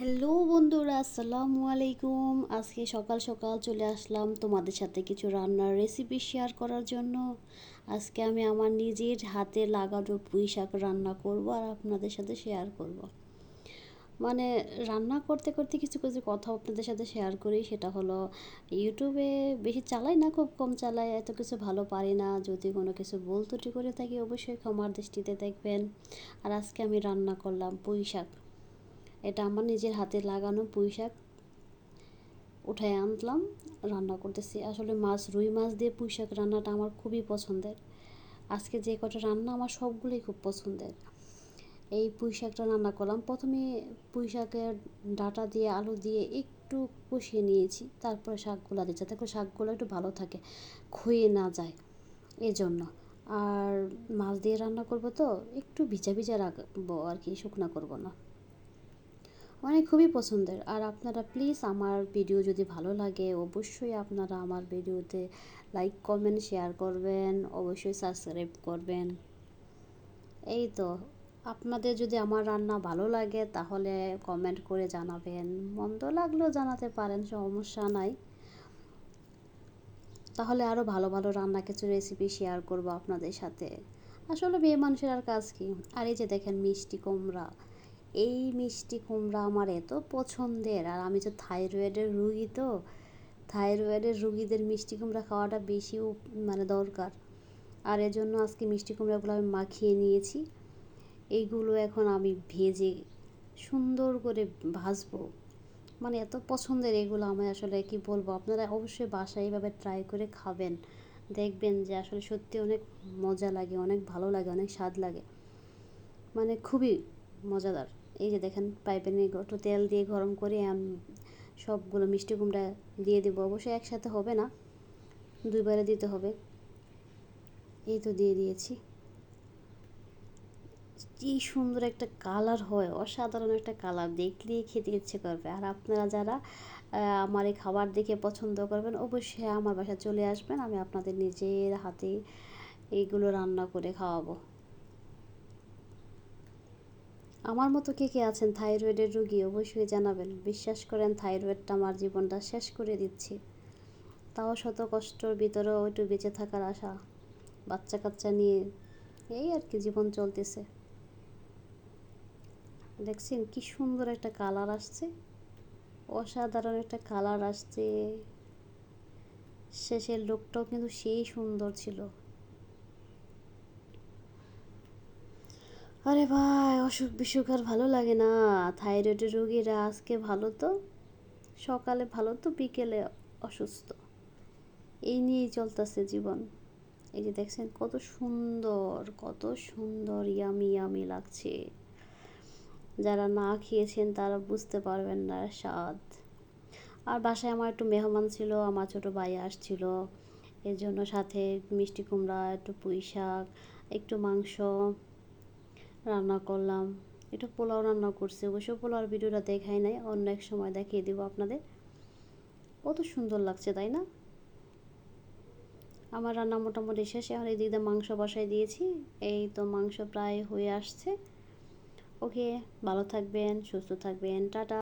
Hello বন্ধুরা, আসসালামু আলাইকুম। আজকে সকাল সকাল চলে আসলাম তোমাদের সাথে কিছু রান্নার রেসিপি শেয়ার করার জন্য। আজকে আমি আমার নিজের হাতে লাগানো পুঁই শাক রান্না করব আর আপনাদের সাথে শেয়ার করব। মানে রান্না করতে করতে কিছু কিছু কথা আপনাদের সাথে শেয়ার করি। সেটা হলো ইউটিউবে বেশি চালাই না, খুব কম চালাই, এত কিছু ভালো পারি না। যদি কোনো কিছু ভুল ত্রুটি করে থাকি অবশ্যই ক্ষমার দৃষ্টিতে দেখবেন। আর আজকে আমি রান্না করলাম পুঁই শাক। এটা আমার নিজের হাতে লাগানো পুঁই শাক উঠায় আনলাম, রান্না করতেছি। আসলে রুই মাছ দিয়ে পুঁই শাক রান্নাটা আমার খুবই পছন্দের। আজকে যে কটা রান্না আমার সবগুলোই খুব পছন্দের। এই পুঁই শাকটা রান্না করলাম। প্রথমে পুঁই শাকের ডাঁটা দিয়ে আলু দিয়ে একটু কষিয়ে নিয়েছি, তারপরে শাকগুলো দিচ্ছি যাতে করে শাকগুলো একটু ভালো থাকে, ক্ষয়ে না যায় এজন্য। আর মাছ দিয়ে রান্না করব তো একটু ভিজা ভিজা রাখবো আর কি, শুকনা করব না। মানে খুবই পছন্দের। আর আপনারা প্লিজ আমার ভিডিও যদি ভালো লাগে অবশ্যই আপনারা আমার ভিডিওতে লাইক কমেন্ট শেয়ার করবেন, অবশ্যই সাবস্ক্রাইব করবেন। এই তো, আপনাদের যদি আমার রান্না ভালো লাগে তাহলে কমেন্ট করে জানাবেন, মন্দ লাগলেও জানাতে পারেন, সমস্যা নাই। তাহলে আরও ভালো ভালো রান্না কিছু রেসিপি শেয়ার করব আপনাদের সাথে। আসলে মেয়ে মানুষের আর কাজ কি। আর এই যে দেখেন মিষ্টি কুমড়া, এই মিষ্টি কুমড়া আমার এত পছন্দের। আর আমি তো থাইরয়েডের রুগী, তো থাইরয়েডের রুগীদের মিষ্টি কুমড়া খাওয়াটা বেশি মানে দরকার। আর এজন্য আজকে মিষ্টি কুমড়াগুলো আমি মাখিয়ে নিয়েছি। এইগুলো এখন আমি ভেজে সুন্দর করে ভাজবো। মানে এত পছন্দের এগুলো, আমি আসলে কি বলবো। আপনারা অবশ্যই বাসায় এইভাবে ট্রাই করে খাবেন, দেখবেন যে আসলে সত্যি অনেক মজা লাগে, অনেক ভালো লাগে, অনেক স্বাদ লাগে, মানে খুবই মজাদার। এই যে দেখেন পাইপ্যানে একটু তেল দিয়ে গরম করে সবগুলো মিষ্টি কুমড়া দিয়ে দেবো। অবশ্যই একসাথে হবে না, দুইবারে দিতে হবে। এই তো দিয়ে দিয়েছি। কি সুন্দর একটা কালার হয়, অসাধারণ একটা কালার, দেখলেই খেতে ইচ্ছে করবে। আর আপনারা যারা আমার এই খাবার দেখে পছন্দ করবেন অবশ্যই আমার বাসায় চলে আসবেন, আমি আপনাদের নিজের হাতে এইগুলো রান্না করে খাওয়াবো। আমার মতো কে কে আছেন থাইরয়েডের রুগী অবশ্যই জানাবেন। বিশ্বাস করেন থাইরয়েডটা আমার জীবনটা শেষ করে দিচ্ছি, তাও শত কষ্টর ভিতরেও একটু বেঁচে থাকার আশা, বাচ্চা কাচ্চা নিয়ে এই আর কি জীবন চলতেছে। দেখছেন কি সুন্দর একটা কালার আসছে, অসাধারণ একটা কালার আসছে। শেষের লোকটাও কিন্তু সেই সুন্দর ছিল। আরে ভাই, অসুখ বিসুখ আর ভালো লাগে না। থাইরয়েডের রোগীরা আজকে ভালো তো, সকালে ভালো তো, বিকেলে অসুস্থ। এই নিয়েই চলতেছে জীবন। এই যে দেখছেন কত সুন্দর, কত সুন্দর, ইয়ামি ইয়ামি লাগছে। যারা না খেয়েছেন তারা বুঝতে পারবেন না স্বাদ। আর বাসায় আমার একটু মেহমান ছিল, আমার ছোটো ভাই আসছিল, এর জন্য সাথে মিষ্টি কুমড়া, একটু পুঁই শাক, একটু মাংস রান্না করলাম, একটু পোলাও রান্না করছি। অবশ্য পোলাওর ভিডিওটা দেখাই নাই, অন্য এক সময় দেখিয়ে দিব আপনাদের। কত সুন্দর লাগছে তাই না? আমার রান্না মোটামুটি শেষ। এখন এই দিক দিয়ে মাংস বসাই দিয়েছি। এই তো মাংস প্রায় হয়ে আসছে। ওকে, ভালো থাকবেন, সুস্থ থাকবেন, টাটা।